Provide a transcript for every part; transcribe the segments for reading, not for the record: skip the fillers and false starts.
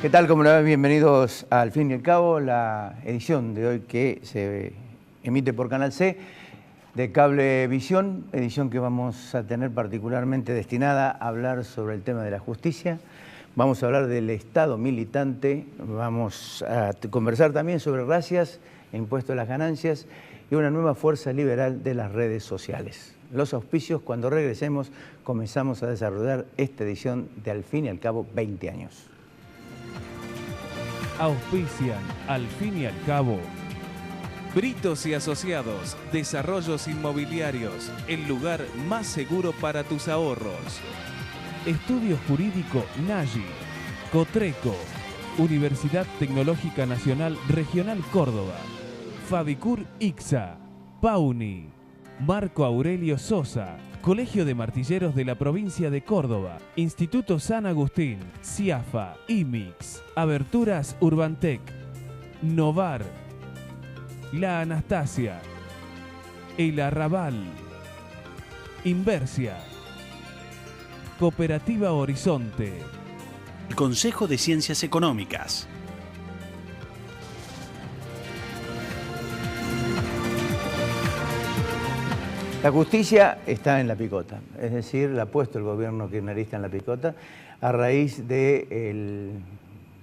¿Qué tal? ¿Cómo le va? Bienvenidos a Al Fin y al Cabo, la edición de hoy que se emite por Canal C de Cablevisión, edición que vamos a tener particularmente destinada a hablar sobre el tema de la justicia. Vamos a hablar del Estado militante, vamos a conversar también sobre razzias e impuestos a las ganancias y una nueva fuerza liberal de las redes sociales. Los auspicios, cuando regresemos, comenzamos a desarrollar esta edición de Al Fin y al Cabo 20 años. Auspician Al Fin y al Cabo Britos y Asociados, Desarrollos Inmobiliarios, el lugar más seguro para tus ahorros. Estudio Jurídico Nagy, Cotreco, Universidad Tecnológica Nacional Regional Córdoba, Fabicur Ixa, Pauni, Marco Aurelio Sosa, Colegio de Martilleros de la Provincia de Córdoba, Instituto San Agustín, CIAFA, IMIX, Aberturas Urbantec, Novar, La Anastasia, El Arrabal, Inversia, Cooperativa Horizonte. El Consejo de Ciencias Económicas. La justicia está en la picota, es decir, la ha puesto el gobierno kirchnerista en la picota a raíz de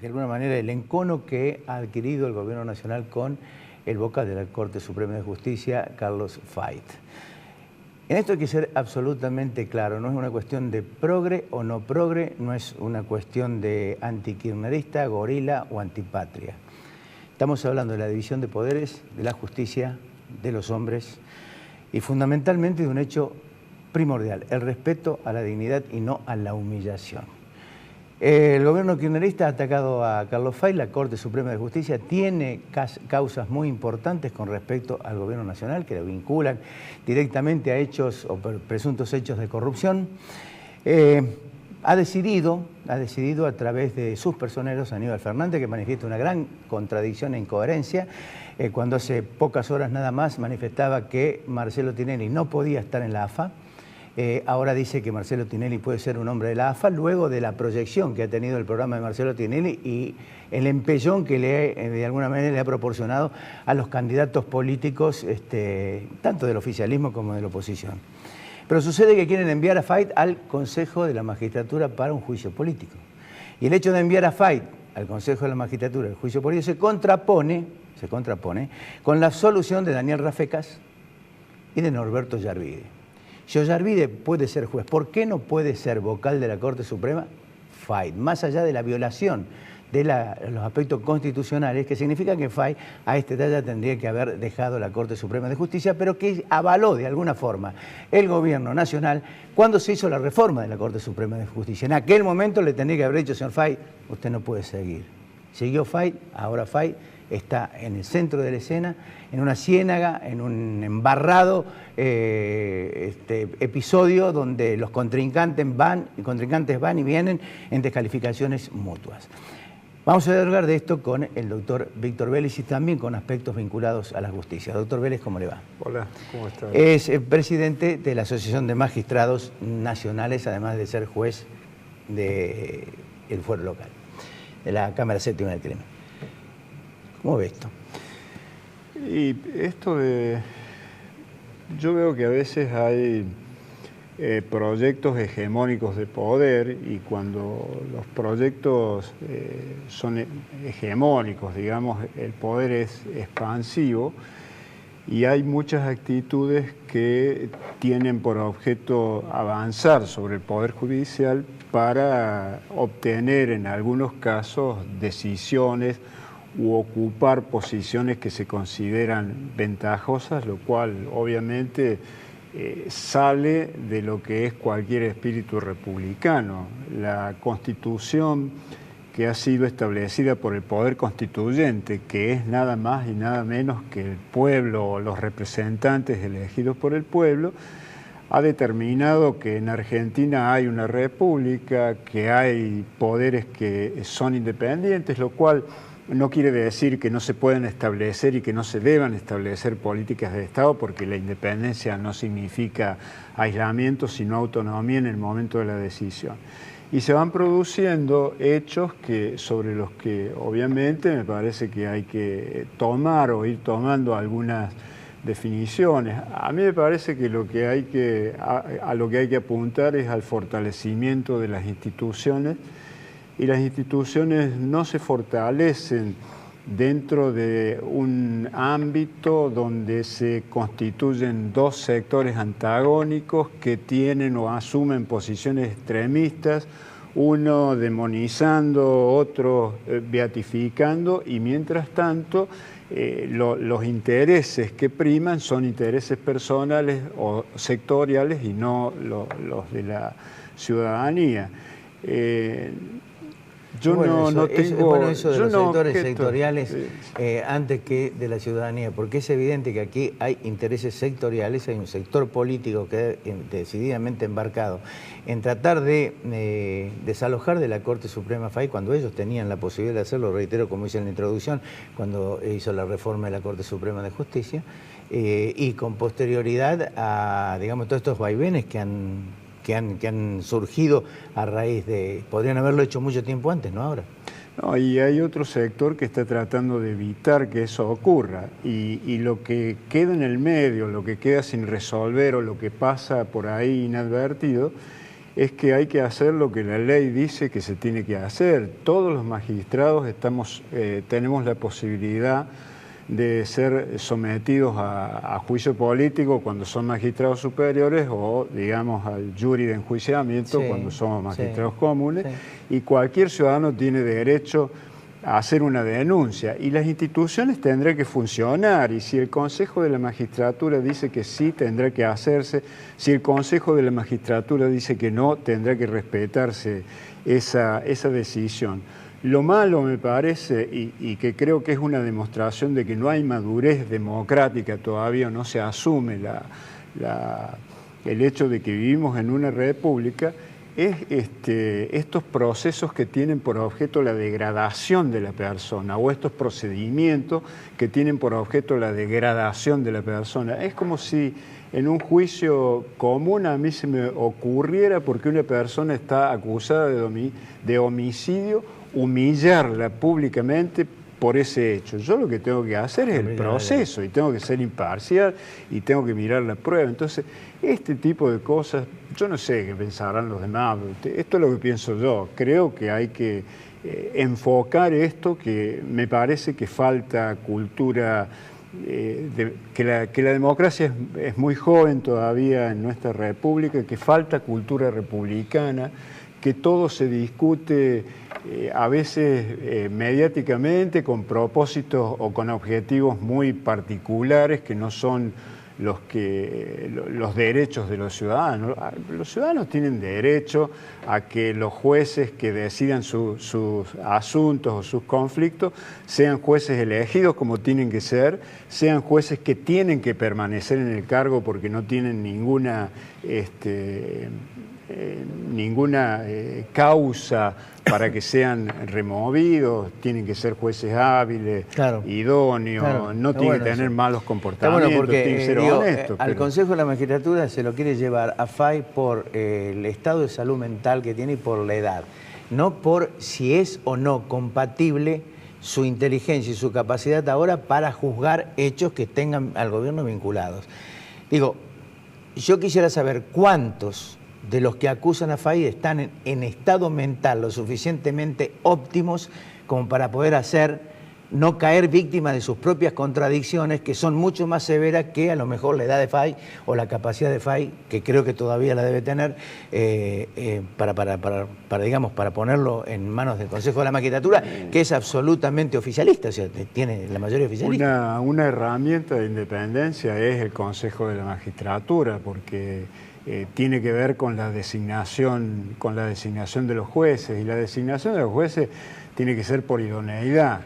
alguna manera, el encono que ha adquirido el gobierno nacional con el vocal de la Corte Suprema de Justicia, Carlos Fait. En esto hay que ser absolutamente claro, no es una cuestión de progre o no progre, no es una cuestión de antikirchnerista, gorila o antipatria. Estamos hablando de la división de poderes, de la justicia, de los hombres, y fundamentalmente de un hecho primordial, el respeto a la dignidad y no a la humillación. El gobierno kirchnerista ha atacado a Carlos Fait, la Corte Suprema de Justicia tiene causas muy importantes con respecto al gobierno nacional que lo vinculan directamente a hechos o presuntos hechos de corrupción. Ha decidido a través de sus personeros, Aníbal Fernández, que manifiesta una gran contradicción e incoherencia, cuando hace pocas horas nada más manifestaba que Marcelo Tinelli no podía estar en la AFA. Ahora dice que Marcelo Tinelli puede ser un hombre de la AFA, luego de la proyección que ha tenido el programa de Marcelo Tinelli y el empellón que de alguna manera le ha proporcionado a los candidatos políticos, tanto del oficialismo como de la oposición. Pero sucede que quieren enviar a Fait al Consejo de la Magistratura para un juicio político. Y el hecho de enviar a Fait al Consejo de la Magistratura, el juicio político, se contrapone con la solución de Daniel Rafecas y de Norberto Yarvide. Si Yarvide puede ser juez, ¿por qué no puede ser vocal de la Corte Suprema? Fait, más allá de la violación de los aspectos constitucionales, que significa que Fait a este día tendría que haber dejado la Corte Suprema de Justicia, pero que avaló de alguna forma el gobierno nacional cuando se hizo la reforma de la Corte Suprema de Justicia. En aquel momento le tendría que haber dicho, señor Fait, usted no puede seguir. Siguió Fait, ahora Fait está en el centro de la escena, en una ciénaga, en un embarrado episodio donde los contrincantes van y vienen en descalificaciones mutuas. Vamos a hablar de esto con el doctor Víctor Vélez y también con aspectos vinculados a la justicia. Doctor Vélez, ¿cómo le va? Hola, ¿cómo está? Es presidente de la Asociación de Magistrados Nacionales, además de ser juez del fuero local, de la Cámara Séptima del Crimen. ¿Cómo ve esto? Y yo veo que a veces hay proyectos hegemónicos de poder y cuando los proyectos son hegemónicos, digamos, el poder es expansivo y hay muchas actitudes que tienen por objeto avanzar sobre el Poder Judicial para obtener en algunos casos decisiones u ocupar posiciones que se consideran ventajosas, lo cual obviamente sale de lo que es cualquier espíritu republicano. La Constitución que ha sido establecida por el Poder Constituyente, que es nada más y nada menos que el pueblo o los representantes elegidos por el pueblo, ha determinado que en Argentina hay una república, que hay poderes que son independientes, lo cual no quiere decir que no se puedan establecer y que no se deban establecer políticas de Estado, porque la independencia no significa aislamiento, sino autonomía en el momento de la decisión. Y se van produciendo hechos sobre los que obviamente me parece que hay que tomar o ir tomando algunas definiciones. A mí me parece que a lo que hay que apuntar es al fortalecimiento de las instituciones, y las instituciones no se fortalecen dentro de un ámbito donde se constituyen dos sectores antagónicos que tienen o asumen posiciones extremistas, uno demonizando, otro beatificando, y mientras tanto los intereses que priman son intereses personales o sectoriales y no los de la ciudadanía. Yo bueno, no tengo... Bueno, eso de los sectores sectoriales antes que de la ciudadanía, porque es evidente que aquí hay intereses sectoriales, hay un sector político que decididamente embarcado en tratar de desalojar de la Corte Suprema FAI cuando ellos tenían la posibilidad de hacerlo, reitero, como hice en la introducción, cuando hizo la reforma de la Corte Suprema de Justicia, y con posterioridad a, digamos, todos estos vaivenes que han surgido a raíz de... Podrían haberlo hecho mucho tiempo antes, no ahora. No, y hay otro sector que está tratando de evitar que eso ocurra, y lo que queda en el medio, lo que queda sin resolver o lo que pasa por ahí inadvertido, es que hay que hacer lo que la ley dice que se tiene que hacer. Todos los magistrados tenemos la posibilidad de ser sometidos a juicio político cuando son magistrados superiores, o digamos al jury de enjuiciamiento cuando somos magistrados comunes, y cualquier ciudadano tiene derecho a hacer una denuncia, y las instituciones tendrán que funcionar, y si el Consejo de la Magistratura dice que sí, tendrá que hacerse; si el Consejo de la Magistratura dice que no, tendrá que respetarse esa decisión. Lo malo, me parece, y que creo que es una demostración de que no hay madurez democrática todavía, no se asume el hecho de que vivimos en una república, es estos procesos que tienen por objeto la degradación de la persona, o estos procedimientos que tienen por objeto la degradación de la persona. Es como si en un juicio común a mí se me ocurriera, porque una persona está acusada de homicidio, humillarla públicamente por ese hecho. Yo lo que tengo que hacer es el proceso, y tengo que ser imparcial, y tengo que mirar la prueba. Entonces, este tipo de cosas, yo no sé qué pensarán los demás, esto es lo que pienso yo. Creo que hay que enfocar esto, que me parece que falta cultura, que la democracia es muy joven todavía en nuestra república, que falta cultura republicana, que todo se discute a veces mediáticamente con propósitos o con objetivos muy particulares que no son los derechos de los ciudadanos. Los ciudadanos tienen derecho a que los jueces que decidan sus asuntos o sus conflictos sean jueces elegidos como tienen que ser, sean jueces que tienen que permanecer en el cargo porque no tienen ninguna causa para que sean removidos, tienen que ser jueces hábiles, idóneos, no tienen que tener malos comportamientos, tienen que ser honestos. Al Consejo de la Magistratura se lo quiere llevar a FAI por el estado de salud mental que tiene y por la edad, no por si es o no compatible su inteligencia y su capacidad ahora para juzgar hechos que tengan al gobierno vinculados. Digo, yo quisiera saber cuántos de los que acusan a FAI están en estado mental lo suficientemente óptimos como para poder no caer víctima de sus propias contradicciones, que son mucho más severas que a lo mejor la edad de FAI o la capacidad de FAI, que creo que todavía la debe tener, para ponerlo en manos del Consejo de la Magistratura, que es absolutamente oficialista, o sea, tiene la mayoría oficialista. Una herramienta de independencia es el Consejo de la Magistratura, porque tiene que ver con la designación de los jueces, y la designación de los jueces tiene que ser por idoneidad.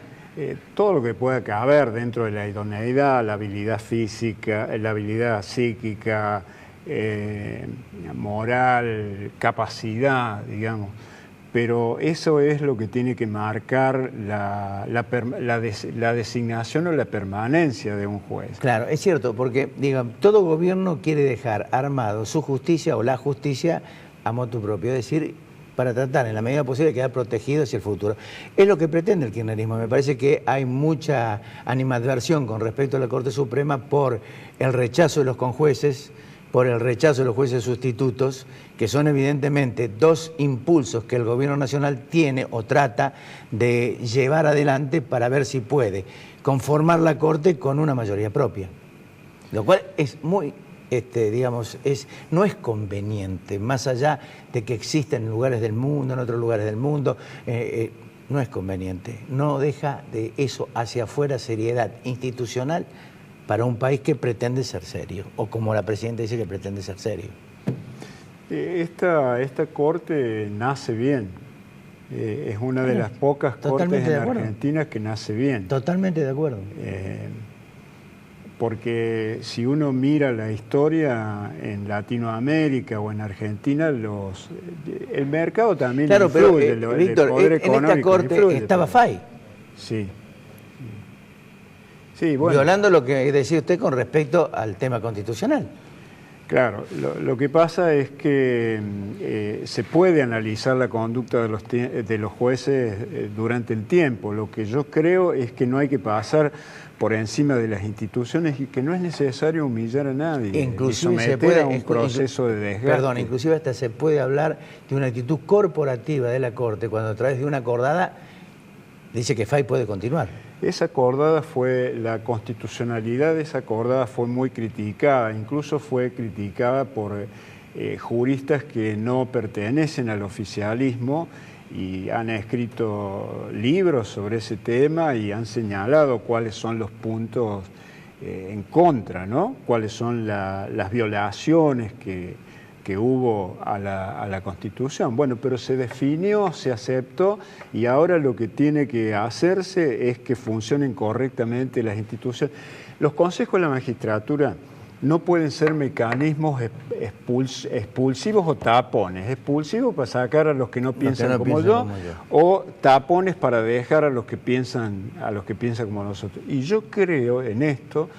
Todo lo que pueda caber dentro de la idoneidad, la habilidad física, la habilidad psíquica, moral, capacidad, digamos, pero eso es lo que tiene que marcar la designación o la permanencia de un juez. Claro, es cierto, porque digamos, todo gobierno quiere dejar armado su justicia o la justicia a motu propio, es decir, para tratar en la medida posible de quedar protegidos hacia el futuro. Es lo que pretende el kirchnerismo. Me parece que hay mucha animadversión con respecto a la Corte Suprema por el rechazo de los conjueces, por el rechazo de los jueces sustitutos, que son evidentemente dos impulsos que el gobierno nacional tiene o trata de llevar adelante para ver si puede conformar la Corte con una mayoría propia. Lo cual es muy, digamos, no es conveniente, más allá de que exista en lugares del mundo, en otros lugares del mundo, no es conveniente. No deja de eso hacia afuera seriedad institucional para un país que pretende ser serio, o como la presidenta dice que pretende ser serio. Esta corte nace bien, es una de las pocas cortes en Argentina que nace bien. Totalmente de acuerdo. Porque si uno mira la historia en Latinoamérica o en Argentina, el mercado también influye. Pero, Víctor, en esta corte estaba FAI. Sí. Sí, bueno. Violando lo que decía usted con respecto al tema constitucional. Claro, lo que pasa es que se puede analizar la conducta de los jueces durante el tiempo. Lo que yo creo es que no hay que pasar por encima de las instituciones y que no es necesario humillar a nadie. Inclusive se puede a un proceso de desgaste. Perdón, inclusive hasta se puede hablar de una actitud corporativa de la Corte cuando a través de una acordada dice que FAI puede continuar. Esa acordada la constitucionalidad de esa acordada fue muy criticada, incluso fue criticada por juristas que no pertenecen al oficialismo y han escrito libros sobre ese tema y han señalado cuáles son los puntos en contra, ¿no? Cuáles son las violaciones que hubo a la Constitución. Bueno, pero se definió, se aceptó y ahora lo que tiene que hacerse es que funcionen correctamente las instituciones. Los consejos de la magistratura no pueden ser mecanismos expulsivos o tapones. Expulsivos para sacar a los que no piensan como yo o tapones para dejar a los que piensan como nosotros. Y yo creo en esto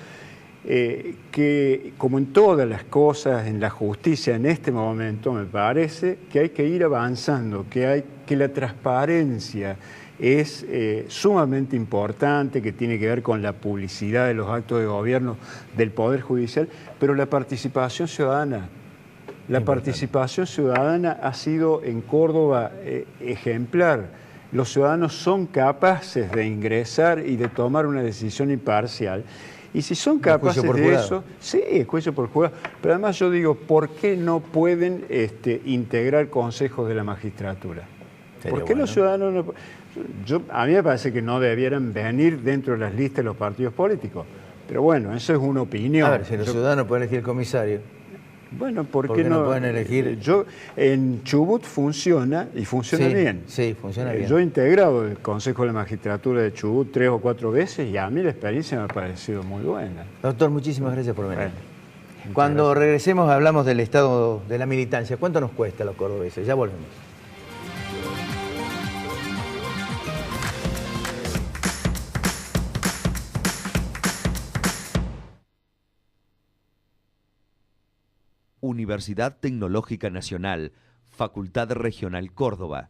que, como en todas las cosas en la justicia en este momento, me parece que hay que ir avanzando, que la transparencia es sumamente importante, que tiene que ver con la publicidad de los actos de gobierno del Poder Judicial, pero la participación ciudadana. La participación ciudadana ha sido en Córdoba ejemplar. Los ciudadanos son capaces de ingresar y de tomar una decisión imparcial. Y si son capaces de eso, sí, es juicio por jurado. Pero además yo digo, ¿por qué no pueden integrar consejos de la magistratura? ¿Por qué los ciudadanos no? A mí me parece que no debieran venir dentro de las listas de los partidos políticos. Pero bueno, eso es una opinión. A ver, si los ciudadanos pueden elegir comisario. Bueno, ¿por qué no pueden elegir? En Chubut funciona y funciona bien. Sí, funciona bien. Yo he integrado el Consejo de la Magistratura de Chubut 3 o 4 veces y a mí la experiencia me ha parecido muy buena. Doctor, muchísimas gracias por venir. Bueno, cuando regresemos hablamos del estado de la militancia. ¿Cuánto nos cuesta a los cordobeses? Ya volvemos. Universidad Tecnológica Nacional, Facultad Regional Córdoba.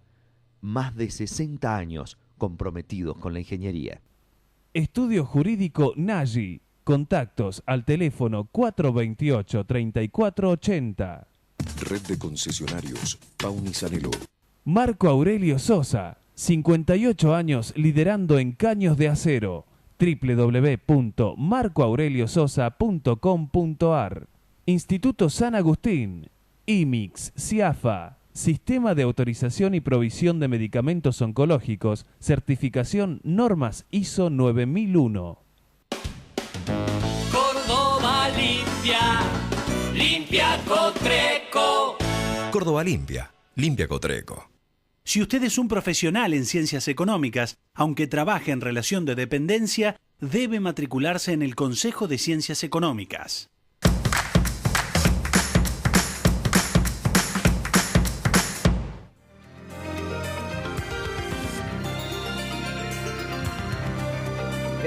Más de 60 años comprometidos con la ingeniería. Estudio Jurídico Nagy. Contactos al teléfono 428-3480. Red de concesionarios Pauni Sanelo. Marco Aurelio Sosa, 58 años liderando en caños de acero. www.marcoaureliososa.com.ar. Instituto San Agustín, IMIX, CIAFA, Sistema de Autorización y Provisión de Medicamentos Oncológicos, certificación normas ISO 9001. Córdoba limpia, limpia Cotreco. Córdoba limpia, limpia Cotreco. Si usted es un profesional en ciencias económicas, aunque trabaje en relación de dependencia, debe matricularse en el Consejo de Ciencias Económicas.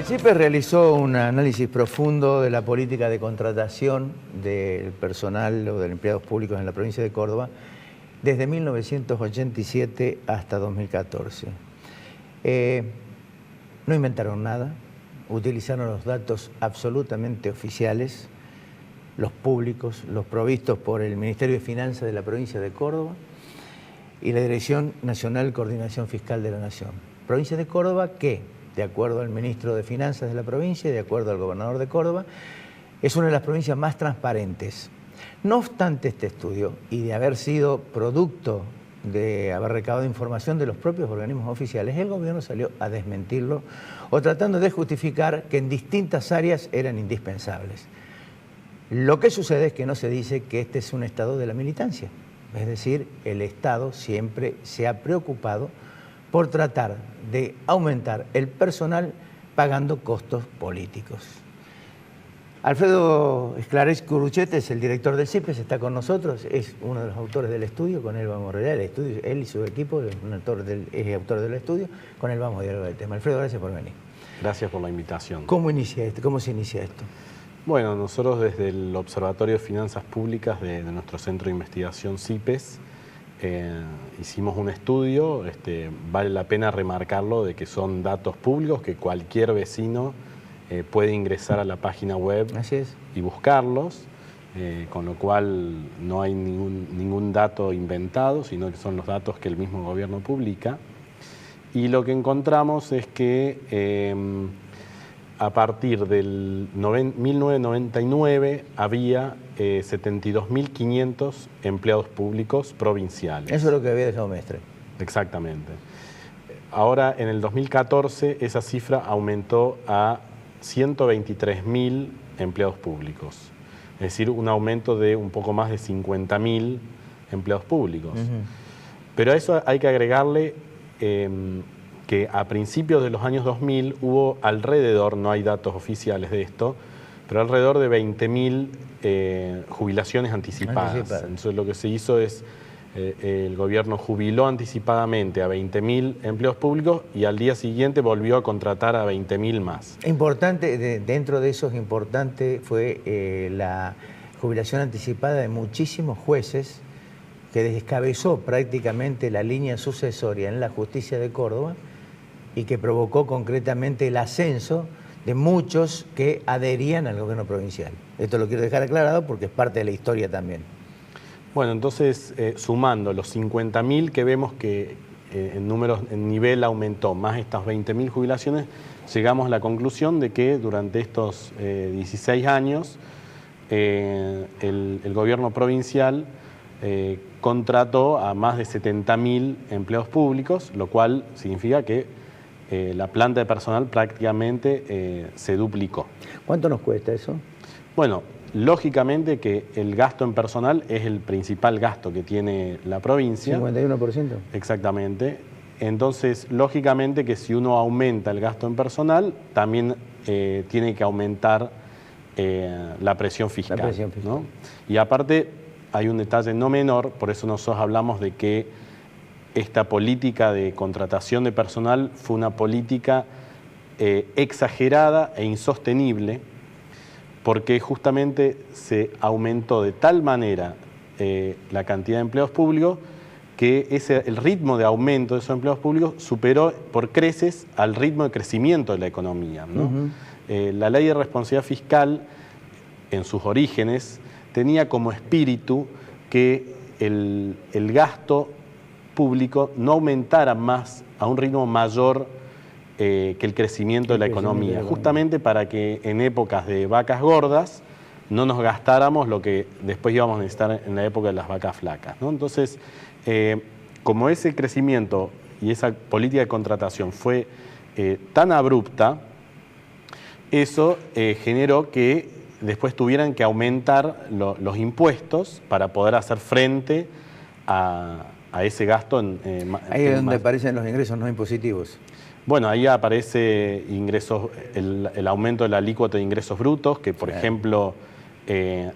CIPES realizó un análisis profundo de la política de contratación del personal o de empleados públicos en la provincia de Córdoba desde 1987 hasta 2014. No inventaron nada, utilizaron los datos absolutamente oficiales, los públicos, los provistos por el Ministerio de Finanzas de la provincia de Córdoba y la Dirección Nacional de Coordinación Fiscal de la Nación. Provincia de Córdoba que, de acuerdo al ministro de Finanzas de la provincia y de acuerdo al gobernador de Córdoba, es una de las provincias más transparentes. No obstante este estudio, y de haber sido producto de haber recabado información de los propios organismos oficiales, el gobierno salió a desmentirlo o tratando de justificar que en distintas áreas eran indispensables. Lo que sucede es que no se dice que este es un estado de la militancia, es decir, el Estado siempre se ha preocupado por tratar de aumentar el personal pagando costos políticos. Alfredo Esclarés Curruchet es el director del CIPES, está con nosotros, es uno de los autores del estudio, con él vamos a realizar el estudio, él y su equipo, es autor del estudio, con él vamos a dialogar el tema. Alfredo, gracias por venir. Gracias por la invitación. ¿Cómo inicia esto? ¿Cómo se inicia esto? Bueno, nosotros desde el Observatorio de Finanzas Públicas de nuestro Centro de Investigación CIPES hicimos un estudio, vale la pena remarcarlo, de que son datos públicos que cualquier vecino puede ingresar a la página web y buscarlos, con lo cual no hay ningún dato inventado, sino que son los datos que el mismo gobierno publica. Y lo que encontramos es que a partir del 1999 había 72.500 empleados públicos provinciales. Eso es lo que había dejado Mestre. Exactamente. Ahora, en el 2014, esa cifra aumentó a 123.000 empleados públicos. Es decir, un aumento de un poco más de 50.000 empleados públicos. Pero a eso hay que agregarle que a principios de los años 2000 hubo alrededor, no hay datos oficiales de esto, pero alrededor de 20.000 jubilaciones anticipadas. Entonces lo que se hizo es, el gobierno jubiló anticipadamente a 20.000 empleos públicos y al día siguiente volvió a contratar a 20.000 más. Importante, dentro de eso es importante, fue la jubilación anticipada de muchísimos jueces que descabezó prácticamente la línea sucesoria en la justicia de Córdoba y que provocó concretamente el ascenso de muchos que adherían al gobierno provincial. Esto lo quiero dejar aclarado porque es parte de la historia también. Bueno, entonces, sumando los 50.000 que vemos que en nivel aumentó, más estas 20.000 jubilaciones, llegamos a la conclusión de que durante estos 16 años el gobierno provincial contrató a más de 70.000 empleados públicos, lo cual significa que la planta de personal prácticamente se duplicó. ¿Cuánto nos cuesta eso? Bueno, lógicamente que el gasto en personal es el principal gasto que tiene la provincia. ¿51%? Exactamente. Entonces, lógicamente que si uno aumenta el gasto en personal, también tiene que aumentar la presión fiscal. La presión fiscal. ¿No? Y aparte, hay un detalle no menor, por eso nosotros hablamos de que esta política de contratación de personal fue una política exagerada e insostenible, porque justamente se aumentó de tal manera la cantidad de empleos públicos que el ritmo de aumento de esos empleos públicos superó por creces al ritmo de crecimiento de la economía, ¿no? La ley de responsabilidad fiscal, en sus orígenes, tenía como espíritu que el gasto público no aumentara más a un ritmo mayor que el crecimiento de la economía, justamente para que en épocas de vacas gordas no nos gastáramos lo que después íbamos a necesitar en la época de las vacas flacas, ¿no? Entonces, como ese crecimiento y esa política de contratación fue tan abrupta, eso generó que después tuvieran que aumentar los impuestos para poder hacer frente a ese gasto. Ahí es donde aparecen los ingresos no impositivos. Bueno, ahí aparece ingresos, el aumento de la alícuota de ingresos brutos, que por ejemplo,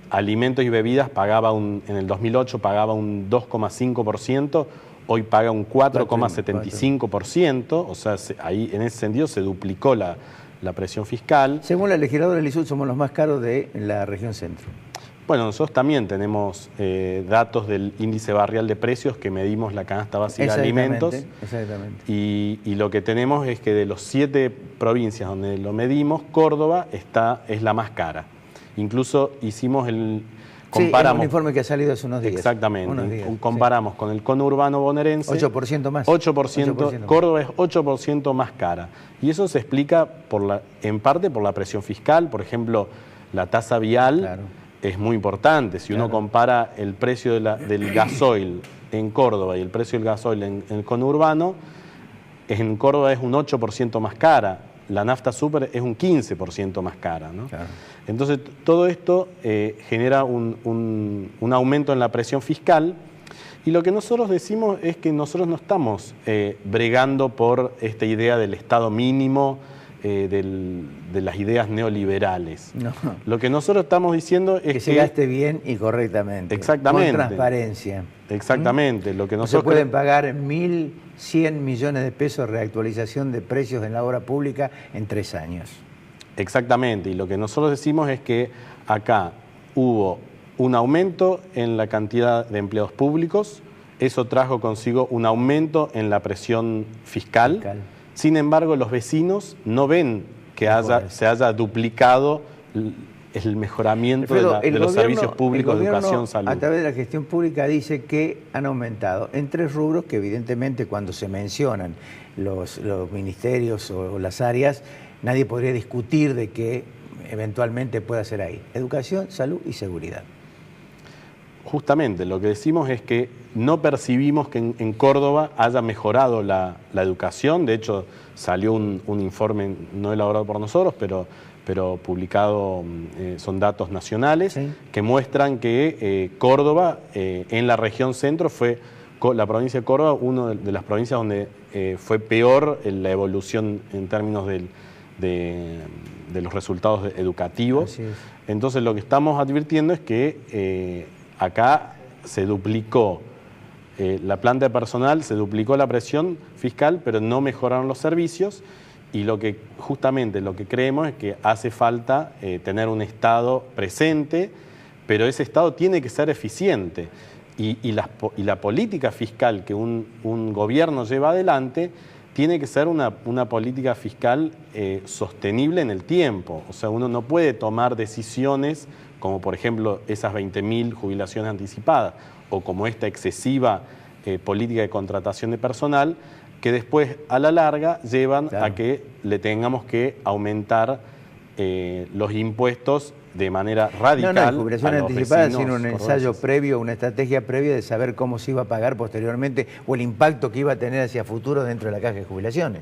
alimentos y bebidas en el 2008 pagaba un 2,5%, hoy paga un 4,75%, o sea, ahí en ese sentido se duplicó la la presión fiscal. Según la legisladora del ISUD, somos los más caros de la región centro. Bueno, nosotros también tenemos datos del índice barrial de precios que medimos la canasta básica de alimentos. Exactamente. Y lo que tenemos es que de los 7 provincias donde lo medimos, Córdoba es la más cara. Incluso hicimos comparamos, un informe que ha salido hace unos días. Exactamente. Comparamos con el conurbano bonaerense. 8% más. 8%, Córdoba es 8% más cara. Y eso se explica en parte por la presión fiscal. Por ejemplo, la tasa vial. Claro. Es muy importante. Si uno compara el precio del gasoil en Córdoba y el precio del gasoil en el conurbano, en Córdoba es un 8% más cara, la nafta super es un 15% más cara, ¿no? Claro. Entonces, todo esto genera un aumento en la presión fiscal, y lo que nosotros decimos es que nosotros no estamos bregando por esta idea del Estado mínimo, de las ideas neoliberales. No. Lo que nosotros estamos diciendo es que se gaste bien y correctamente. Exactamente. Con transparencia. Exactamente. Lo que nosotros se pueden pagar 1.100 millones de pesos de reactualización de precios en la obra pública en 3 años. Exactamente. Y lo que nosotros decimos es que acá hubo un aumento en la cantidad de empleados públicos, eso trajo consigo un aumento en la presión fiscal. Sin embargo, los vecinos no ven que se haya duplicado el mejoramiento de los servicios públicos de educación, salud. A través de la gestión pública dice que han aumentado en 3 rubros que evidentemente cuando se mencionan los ministerios o las áreas, nadie podría discutir de que eventualmente pueda ser ahí. Educación, salud y seguridad. Justamente, lo que decimos es que no percibimos que en Córdoba haya mejorado la educación. De hecho, salió un informe no elaborado por nosotros, pero publicado, son datos nacionales, sí, que muestran que Córdoba, en la región centro, fue la provincia de Córdoba, una de las provincias donde fue peor la evolución en términos de los resultados educativos. Entonces, lo que estamos advirtiendo es que acá se duplicó la planta de personal, se duplicó la presión fiscal, pero no mejoraron los servicios, y justamente lo que creemos es que hace falta tener un Estado presente, pero ese Estado tiene que ser eficiente, y la política fiscal que un gobierno lleva adelante tiene que ser una política fiscal sostenible en el tiempo. O sea, uno no puede tomar decisiones como por ejemplo esas 20.000 jubilaciones anticipadas o como esta excesiva política de contratación de personal, que después a la larga llevan a que le tengamos que aumentar los impuestos de manera radical. La jubilación anticipada sino un ensayo previo, una estrategia previa de saber cómo se iba a pagar posteriormente o el impacto que iba a tener hacia futuro dentro de la caja de jubilaciones.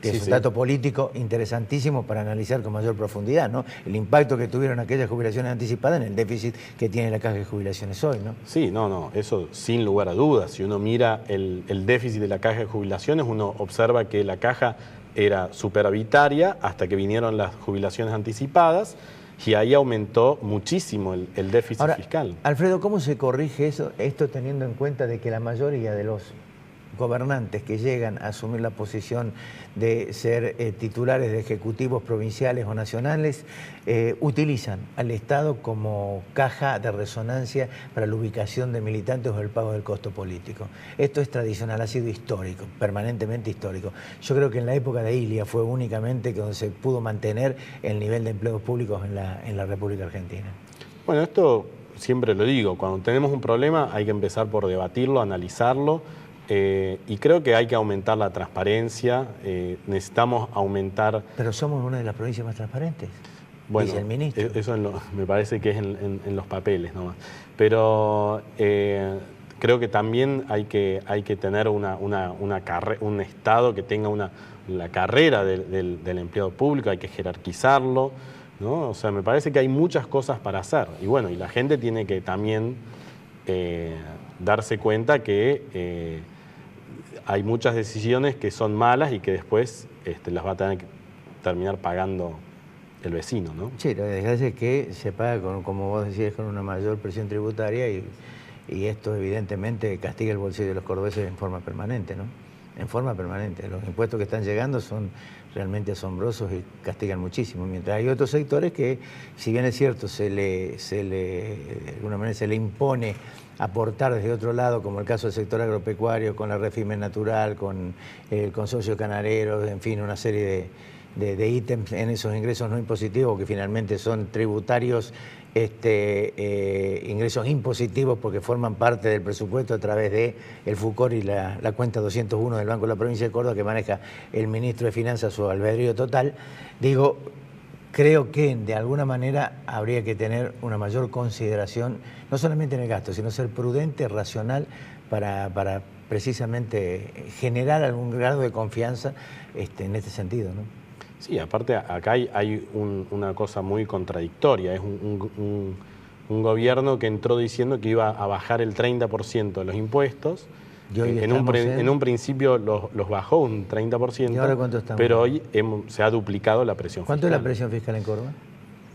Que es un dato político interesantísimo para analizar con mayor profundidad, ¿no? El impacto que tuvieron aquellas jubilaciones anticipadas en el déficit que tiene la caja de jubilaciones hoy, ¿no? Sí, eso sin lugar a dudas. Si uno mira el déficit de la caja de jubilaciones, uno observa que la caja era superavitaria hasta que vinieron las jubilaciones anticipadas, y ahí aumentó muchísimo el déficit fiscal. Alfredo, ¿cómo se corrige esto teniendo en cuenta de que la mayoría de los gobernantes que llegan a asumir la posición de ser titulares de ejecutivos provinciales o nacionales utilizan al Estado como caja de resonancia para la ubicación de militantes o el pago del costo político? Esto es tradicional, ha sido histórico, permanentemente histórico. Yo creo que en la época de Ilia fue únicamente donde se pudo mantener el nivel de empleos públicos en la República Argentina. Bueno, esto siempre lo digo, cuando tenemos un problema hay que empezar por debatirlo, analizarlo. Y creo que hay que aumentar la transparencia, necesitamos aumentar... Pero somos una de las provincias más transparentes, bueno, dice el ministro. Eso me parece que es en los papeles nomás. Pero creo que también hay que tener un Estado que tenga la carrera del empleado público, hay que jerarquizarlo, ¿no? O sea, me parece que hay muchas cosas para hacer. Y bueno, y la gente tiene que también darse cuenta que hay muchas decisiones que son malas y que después las va a tener que terminar pagando el vecino, ¿no? Sí, la desgracia es que se paga, como vos decías, con una mayor presión tributaria y esto evidentemente castiga el bolsillo de los cordobeses en forma permanente, ¿no? en forma permanente. Los impuestos que están llegando son realmente asombrosos y castigan muchísimo, mientras hay otros sectores que, si bien es cierto, de alguna manera se le impone aportar desde otro lado, como el caso del sector agropecuario, con la Refime Natural, con el consorcio canarero, en fin, una serie de ítems en esos ingresos no impositivos que finalmente son tributarios, ingresos impositivos porque forman parte del presupuesto a través de el FUCOR y la cuenta 201 del Banco de la Provincia de Córdoba que maneja el ministro de Finanzas, su albedrío total. Digo, creo que de alguna manera habría que tener una mayor consideración, no solamente en el gasto, sino ser prudente, racional, para precisamente generar algún grado de confianza en este sentido, ¿no? Sí, aparte acá hay una cosa muy contradictoria. Es un gobierno que entró diciendo que iba a bajar el 30% de los impuestos. En un principio los bajó un 30%. ¿Y ahora cuánto estamos? Pero hoy se ha duplicado la presión fiscal. ¿Cuánto es la presión fiscal en Córdoba?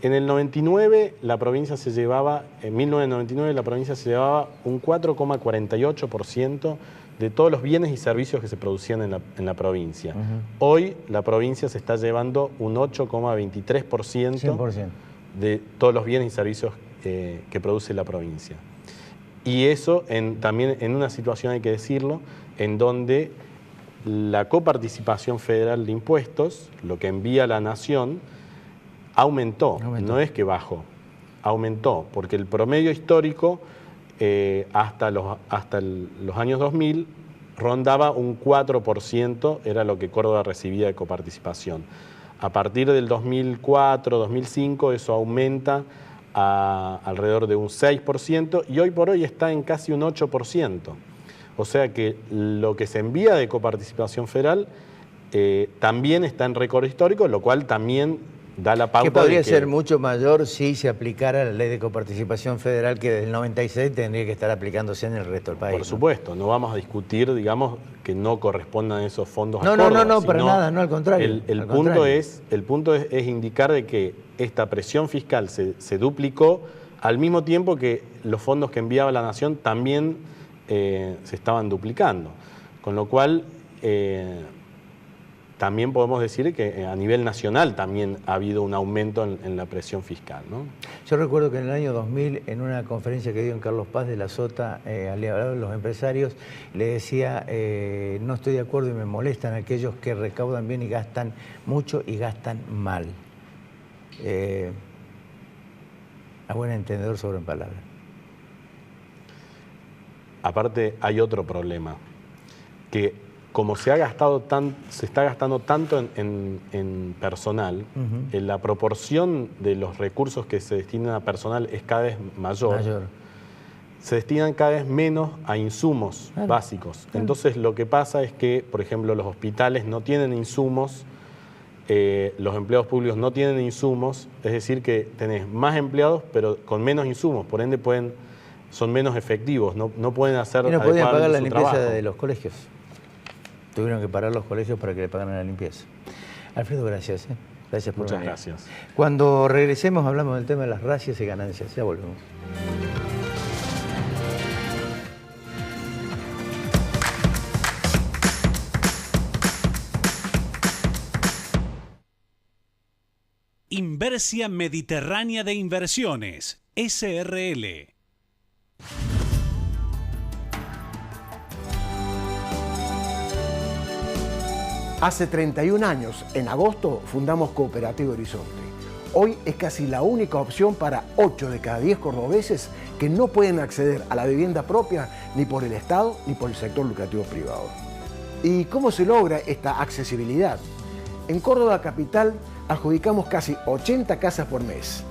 En el 99 la provincia se llevaba, en 1999 la provincia se llevaba un 4,48% de todos los bienes y servicios que se producían en la provincia. Hoy la provincia se está llevando un 8,23% de todos los bienes y servicios que produce la provincia. Y eso también en una situación, hay que decirlo, en donde la coparticipación federal de impuestos, lo que envía la nación, aumentó. No es que bajó, aumentó, porque el promedio histórico hasta los años 2000 rondaba un 4%, era lo que Córdoba recibía de coparticipación. A partir del 2004, 2005, eso aumenta a alrededor de un 6% y hoy por hoy está en casi un 8%. O sea que lo que se envía de coparticipación federal también está en récord histórico, lo cual también da la pauta. Que podría ser mucho mayor si se aplicara la ley de coparticipación federal que desde el 96 tendría que estar aplicándose en el resto del país. Por supuesto, no vamos a discutir, digamos, que no correspondan esos fondos a Córdoba. No, para nada, no, al contrario. El punto es indicar de que esta presión fiscal se duplicó al mismo tiempo que los fondos que enviaba la nación también se estaban duplicando. Con lo cual, también podemos decir que a nivel nacional también ha habido un aumento en la presión fiscal, ¿no? Yo recuerdo que en el año 2000, en una conferencia que dio en Carlos Paz de la Sota, al hablar de los empresarios, le decía, no estoy de acuerdo y me molestan aquellos que recaudan bien y gastan mucho y gastan mal. A buen entendedor, sobre en palabras. Aparte, hay otro problema, que como se está gastando tanto en personal, la proporción de los recursos que se destinan a personal es cada vez mayor. Se destinan cada vez menos a insumos básicos. Entonces lo que pasa es que, por ejemplo, los hospitales no tienen insumos, los empleados públicos no tienen insumos, es decir que tenés más empleados pero con menos insumos, por ende son menos efectivos, no pueden hacer. Y no podían pagar la limpieza trabajo de los colegios. Tuvieron que parar los colegios para que le pagaran la limpieza. Alfredo, gracias. Gracias por venir. Muchas gracias. Cuando regresemos hablamos del tema de las racias y ganancias. Ya volvemos. Inversia Mediterránea de Inversiones, SRL. Hace 31 años, en agosto, fundamos Cooperativa Horizonte. Hoy es casi la única opción para 8 de cada 10 cordobeses que no pueden acceder a la vivienda propia ni por el Estado ni por el sector lucrativo privado. ¿Y cómo se logra esta accesibilidad? En Córdoba capital adjudicamos casi 80 casas por mes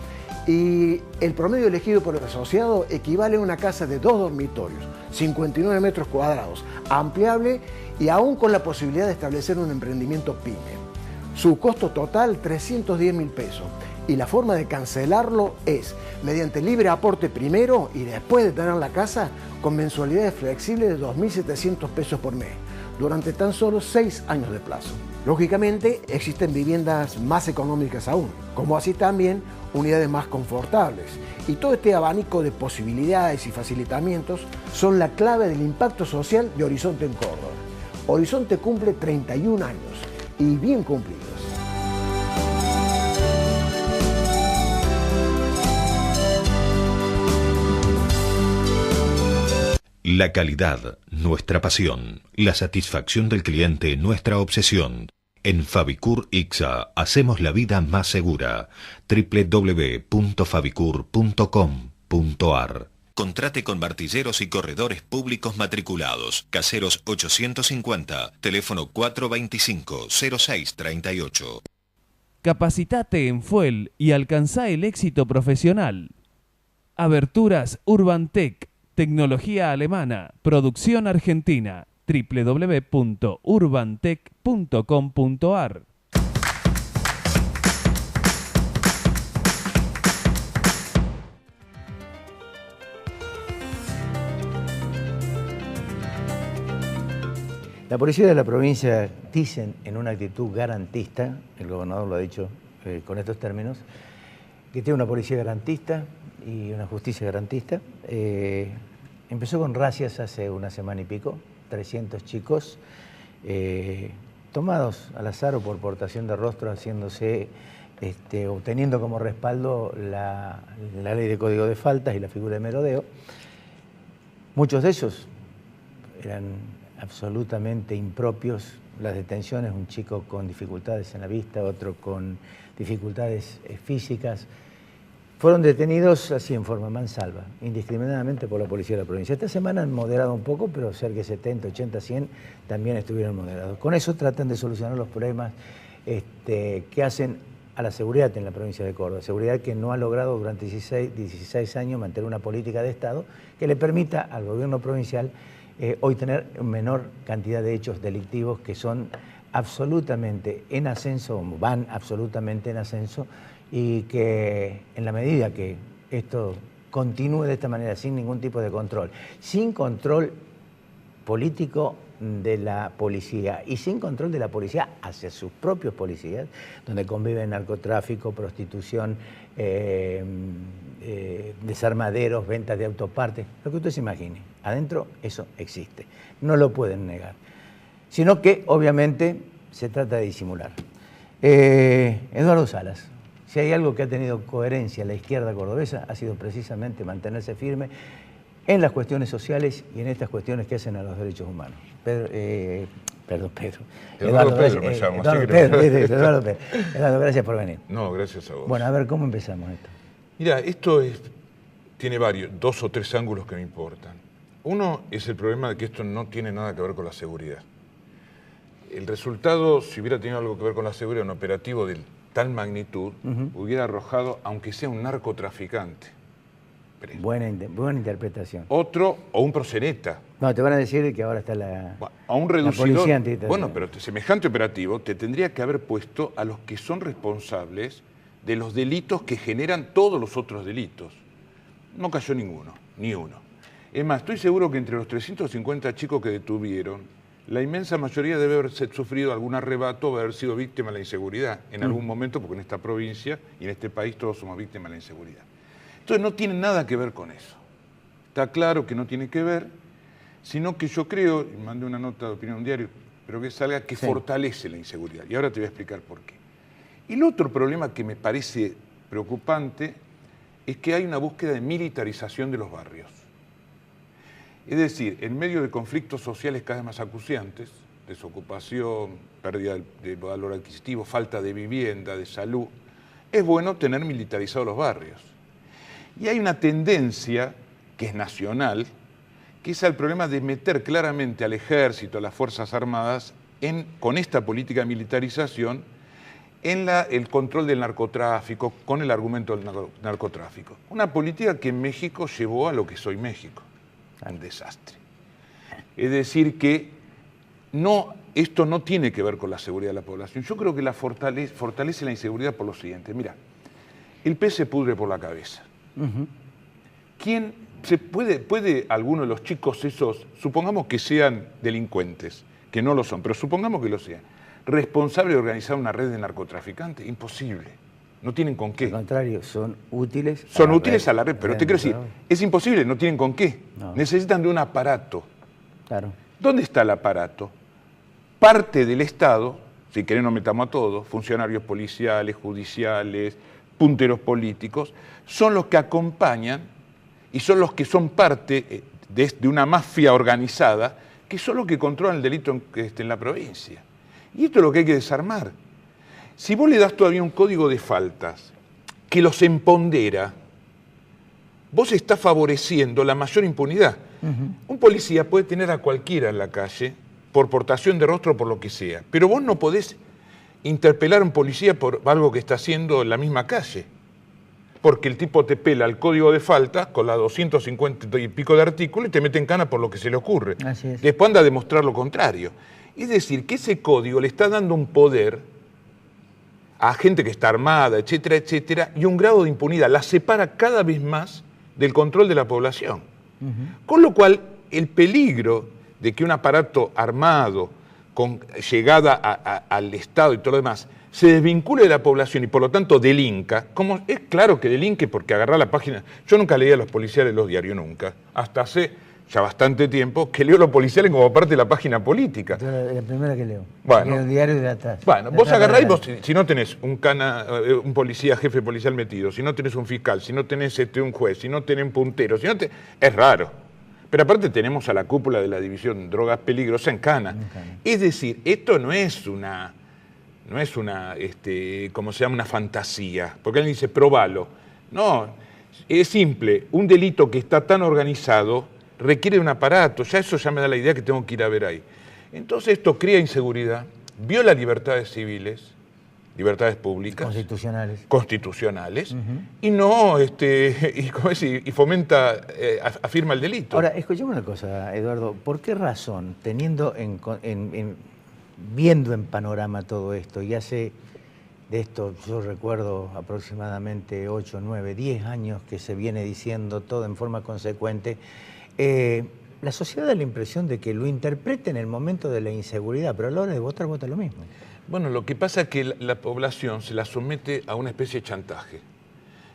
y el promedio elegido por el asociado equivale a una casa de 2 dormitorios, 59 metros cuadrados, ampliable y aún con la posibilidad de establecer un emprendimiento pyme. Su costo total, 310.000 pesos. Y la forma de cancelarlo es mediante libre aporte primero y después de tener la casa con mensualidades flexibles de 2.700 pesos por mes, durante tan solo 6 años de plazo. Lógicamente, existen viviendas más económicas aún, como así también unidades más confortables. Y todo este abanico de posibilidades y facilitamientos son la clave del impacto social de Horizonte en Córdoba. Horizonte cumple 31 años y bien cumplidos. La calidad, nuestra pasión. La satisfacción del cliente, nuestra obsesión. En Fabicur Ixa hacemos la vida más segura. www.fabicur.com.ar. Contrate con martilleros y corredores públicos matriculados. Caseros 850, teléfono 425-0638. Capacitate en Fuel y alcanzá el éxito profesional. Aberturas Urbantec, tecnología alemana, producción argentina. www.urbantec.com.ar. La policía de la provincia dicen en una actitud garantista, el gobernador lo ha dicho con estos términos, que tiene una policía garantista y una justicia garantista. Empezó con racias hace una semana y pico, 300 chicos tomados al azar o por portación de rostro, haciéndose, obteniendo como respaldo la ley de código de faltas y la figura de merodeo. Muchos de ellos eran absolutamente impropios. Las detenciones, un chico con dificultades en la vista, otro con dificultades físicas, fueron detenidos así en forma mansalva, indiscriminadamente por la policía de la provincia. Esta semana han moderado un poco, pero cerca de 70, 80, 100 también estuvieron moderados. Con eso tratan de solucionar los problemas que hacen a la seguridad en la provincia de Córdoba. Seguridad que no ha logrado durante 16 años mantener una política de Estado que le permita al gobierno provincial hoy tener menor cantidad de hechos delictivos que son absolutamente en ascenso, van absolutamente en ascenso, y que en la medida que esto continúe de esta manera, sin ningún tipo de control, sin control político de la policía y sin control de la policía hacia sus propios policías, donde conviven narcotráfico, prostitución, desarmaderos, ventas de autopartes, lo que usted se imagine. Adentro eso existe, no lo pueden negar. Sino que obviamente se trata de disimular. Eduardo Salas, si hay algo que ha tenido coherencia en la izquierda cordobesa, ha sido precisamente mantenerse firme en las cuestiones sociales y en estas cuestiones que hacen a los derechos humanos. Eduardo, gracias por venir. No, gracias a vos. Bueno, a ver, ¿cómo empezamos esto? Mira, tiene dos o tres ángulos que me importan. Uno es el problema de que esto no tiene nada que ver con la seguridad. El resultado, si hubiera tenido algo que ver con la seguridad, un operativo de tal magnitud, hubiera arrojado, aunque sea un narcotraficante. Buena interpretación. Otro, o un proxeneta. No, te van a decir que ahora está la policía antitaria. Bueno, pero semejante operativo te tendría que haber puesto a los que son responsables de los delitos que generan todos los otros delitos. No cayó ninguno, ni uno. Es más, estoy seguro que entre los 350 chicos que detuvieron, la inmensa mayoría debe haber sufrido algún arrebato o haber sido víctima de la inseguridad en algún momento, porque en esta provincia y en este país todos somos víctimas de la inseguridad. Entonces no tiene nada que ver con eso. Está claro que no tiene que ver, sino que yo creo, y mandé una nota de opinión a un diario, pero que salga que fortalece la inseguridad. Y ahora te voy a explicar por qué. Y el otro problema que me parece preocupante es que hay una búsqueda de militarización de los barrios. Es decir, en medio de conflictos sociales cada vez más acuciantes, desocupación, pérdida de valor adquisitivo, falta de vivienda, de salud, es bueno tener militarizados los barrios. Y hay una tendencia, que es nacional, que es el problema de meter claramente al ejército, a las Fuerzas Armadas, con esta política de militarización, en el control del narcotráfico, con el argumento del narcotráfico. Una política que en México llevó a lo que es hoy México, a un desastre. Es decir, que esto no tiene que ver con la seguridad de la población. Yo creo que fortalece la inseguridad por lo siguiente. Mira, el pez se pudre por la cabeza. ¿Quién puede alguno de los chicos esos, supongamos que sean delincuentes, que no lo son, pero supongamos que lo sean, responsable de organizar una red de narcotraficantes? Imposible. No tienen con qué. Al contrario, son útiles. Son útiles a la red, pero te quiero decir, es imposible, no tienen con qué. No. Necesitan de un aparato. Claro. ¿Dónde está el aparato? parte del Estado, si querés nos metamos a todos, funcionarios policiales, judiciales, punteros políticos, son los que acompañan y son los que son parte de una mafia organizada, que son los que controlan el delito en la provincia. Y esto es lo que hay que desarmar. Si vos le das todavía un código de faltas que los empodera, vos estás favoreciendo la mayor impunidad. Un policía puede tener a cualquiera en la calle por portación de rostro o por lo que sea, pero vos no podés interpelar a un policía por algo que está haciendo en la misma calle, porque el tipo te pela el código de falta con las 250 y pico de artículos y te mete en cana por lo que se le ocurre. Así es. Después anda a demostrar lo contrario. Es decir, que ese código le está dando un poder a gente que está armada, etcétera, etcétera, y un grado de impunidad. La separa cada vez más del control de la población. Con lo cual, el peligro de que un aparato armado con llegada al Estado y todo lo demás se desvincule de la población y por lo tanto delinca, como es claro que delinque porque agarra la página. Yo nunca leía a los policiales los diarios, nunca. Hasta hace ya bastante tiempo que leo a los policiales como parte de la página política. Yo la primera que leo. Bueno, el diario de atrás. Bueno, vos agarrás y vos, si no tenés un policía, jefe policial metido, si no tenés un fiscal, si no tenés un juez, si no tenés un puntero, es raro. Pero aparte tenemos a la cúpula de la división drogas peligrosas en cana. Es decir, esto no es una como se llama, una fantasía. Porque alguien dice, probalo. No, es simple. Un delito que está tan organizado requiere un aparato. Ya eso ya me da la idea que tengo que ir a ver ahí. Entonces esto crea inseguridad, viola libertades civiles, libertades públicas. Constitucionales. Y no, y fomenta, afirma el delito. Ahora, escuchame una cosa, Eduardo. ¿Por qué razón, teniendo viendo en panorama todo esto, y hace de esto, yo recuerdo aproximadamente 8, 9, 10 años que se viene diciendo todo en forma consecuente, la sociedad da la impresión de que lo interpreta en el momento de la inseguridad, pero a la hora de votar, vota lo mismo? Bueno, lo que pasa es que la población se la somete a una especie de chantaje.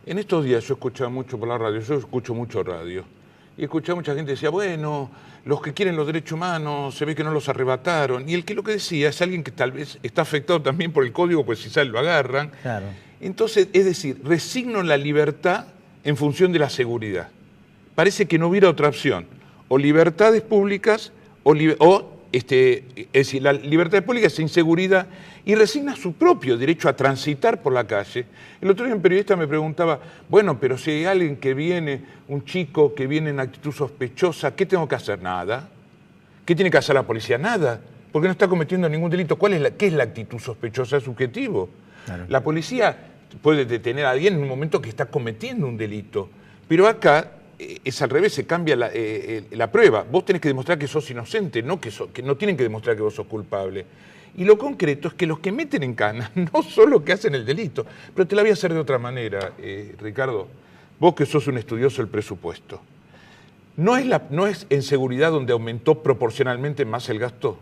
En estos días yo escuchaba mucho por la radio, yo escucho mucho radio, y escuchaba mucha gente que decía, bueno, los que quieren los derechos humanos se ve que no los arrebataron, y lo que decía es alguien que tal vez está afectado también por el código, pues si sale lo agarran. Claro. Entonces, es decir, resigno la libertad en función de la seguridad. Parece que no hubiera otra opción, o libertades públicas es decir, la libertad pública es inseguridad y resigna su propio derecho a transitar por la calle. El otro día un periodista me preguntaba, bueno, pero si hay alguien que viene, un chico que viene en actitud sospechosa, ¿qué tengo que hacer? Nada. ¿Qué tiene que hacer la policía? Nada, porque no está cometiendo ningún delito. ¿Qué es la actitud sospechosa? Es subjetivo. Claro. La policía puede detener a alguien en un momento que está cometiendo un delito, pero acá es al revés, se cambia la prueba. Vos tenés que demostrar que sos inocente, no que no tienen que demostrar que vos sos culpable. Y lo concreto es que los que meten en cana no son los que hacen el delito. Pero te la voy a hacer de otra manera, Ricardo. Vos que sos un estudioso del presupuesto. ¿No es en seguridad donde aumentó proporcionalmente más el gasto?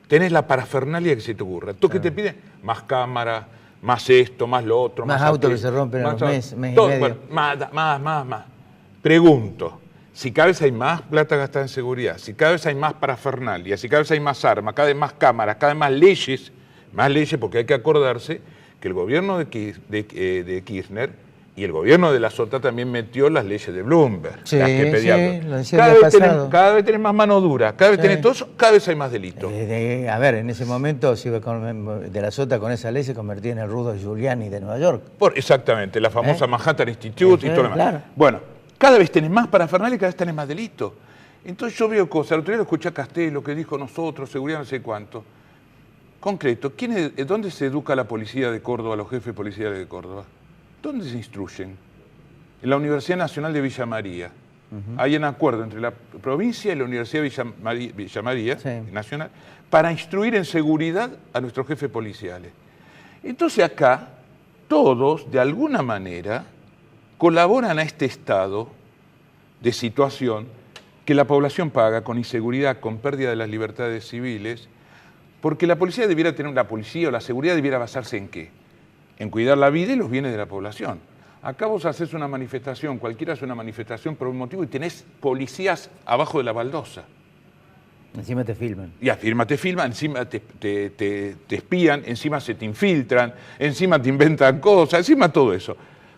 Tenés la parafernalia que se te ocurra. ¿Tú qué te piden? Más cámara, más esto, más lo otro. Más autos que se rompen en los mes y medio. Bueno, más. Pregunto, si cada vez hay más plata gastada en seguridad, si cada vez hay más parafernalia, si cada vez hay más armas, cada vez más cámaras, cada vez más leyes, porque hay que acordarse que el gobierno de Kirchner y el gobierno de la Sota también metió las leyes de Bloomberg. Sí, las que pedían. Lo decía cada vez tenés más mano dura, cada vez tenés todo eso, cada vez hay más delitos. A ver, en ese momento de la Sota con esa ley se convertía en el Rudo Giuliani de Nueva York. Exactamente, la famosa Manhattan Institute y todo lo demás. Claro. Bueno, cada vez tenés más parafernalia y cada vez tenés más delito. Entonces yo veo cosas. El otro día lo escuché a Castelo, que dijo nosotros, seguridad no sé cuánto. Concreto, ¿dónde se educa la policía de Córdoba, los jefes policiales de Córdoba? ¿Dónde se instruyen? En la Universidad Nacional de Villa María. Hay un acuerdo entre la provincia y la Universidad de Villa María Nacional para instruir en seguridad a nuestros jefes policiales. Entonces acá, todos, de alguna manera, colaboran a este estado de situación que la población paga con inseguridad, con pérdida de las libertades civiles, porque la policía debiera tener, la policía o la seguridad debiera basarse ¿en qué? En cuidar la vida y los bienes de la población. Acá vos haces una manifestación, cualquiera hace una manifestación por un motivo y tenés policías abajo de la baldosa. Encima te filman. Y encima te filman, encima te espían, encima se te infiltran, encima te inventan cosas, encima todo eso.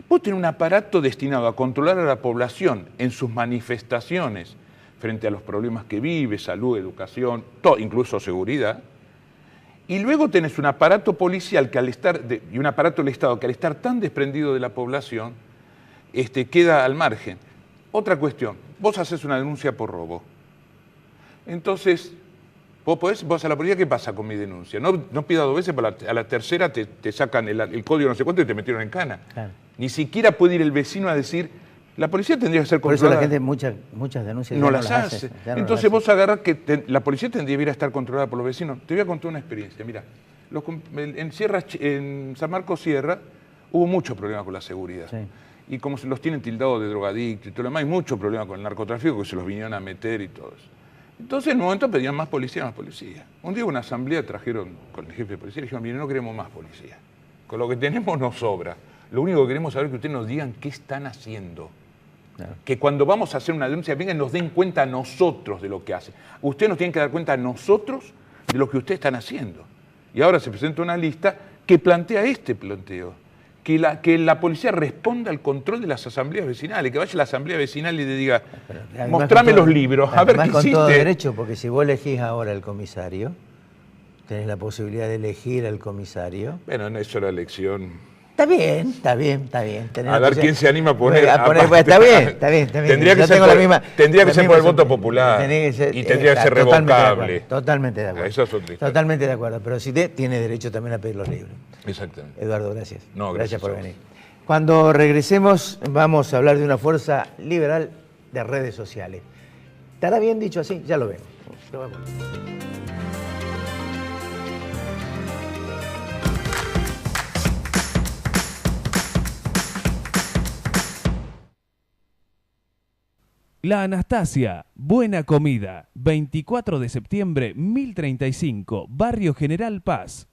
Vos tenés un aparato destinado a controlar a la población en sus manifestaciones frente a los problemas que vive, salud, educación, todo, incluso seguridad. Y luego tenés un aparato policial que y un aparato del Estado que al estar tan desprendido de la población, queda al margen. Otra cuestión, vos haces una denuncia por robo. Entonces, vos a la policía, ¿qué pasa con mi denuncia? No pidas 2 veces, a la tercera te sacan el código no sé cuánto y te metieron en cana. Claro. Ni siquiera puede ir el vecino a decir, la policía tendría que ser controlada. Por eso la gente muchas denuncias no las hace. Entonces vos agarrás que la policía tendría que estar controlada por los vecinos. Te voy a contar una experiencia. Mira, en San Marcos Sierra hubo muchos problemas con la seguridad. Sí. Y como se los tienen tildados de drogadictos y todo lo demás, hay muchos problemas con el narcotráfico que se los vinieron a meter y todo eso. Entonces en un momento pedían más policía. Un día en una asamblea trajeron con el jefe de policía y dijeron, mire, no queremos más policía. Con lo que tenemos nos sobra. Lo único que queremos saber es que ustedes nos digan qué están haciendo. Claro. Que cuando vamos a hacer una denuncia, vengan y nos den cuenta a nosotros de lo que hacen. Ustedes nos tienen que dar cuenta a nosotros de lo que ustedes están haciendo. Y ahora se presenta una lista que plantea este planteo. Que la policía responda al control de las asambleas vecinales, que vaya a la asamblea vecinal y le diga, mostrame los libros, a ver qué hiciste. Con todo derecho, porque si vos elegís ahora el comisario, tenés la posibilidad de elegir al comisario. Bueno, en eso la elección... Está bien. A ver quién se anima a poner... Está bien. Tendría que ser por el voto popular y tendría que ser revocable. Totalmente de acuerdo. Eso es otra historia. Totalmente de acuerdo, pero si tiene derecho también a pedir los libros. Exactamente. Eduardo, gracias. No, gracias por venir. Cuando regresemos vamos a hablar de una fuerza liberal de redes sociales. ¿Estará bien dicho así? Ya lo vemos. La Anastasia, buena comida, 24 de septiembre 1035, Barrio General Paz.